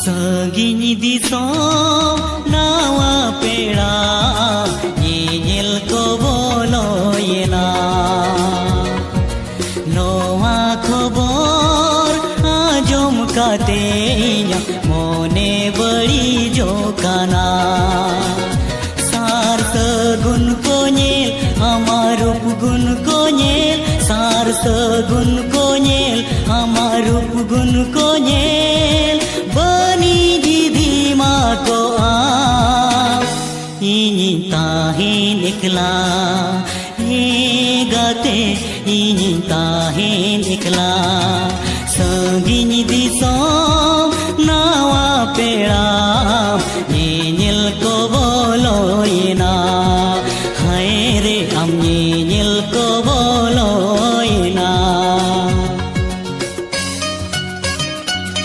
Sagiñ disom nawa pera nyel ko boloyena noa khobor ajom kate mone badi jokana sar sagun ko nyel amar rup gun ko nyel sar sagun ko nyel amar rup gun ko nyel bani didi ma ko ini tahin ikla he gate ini tahin ikla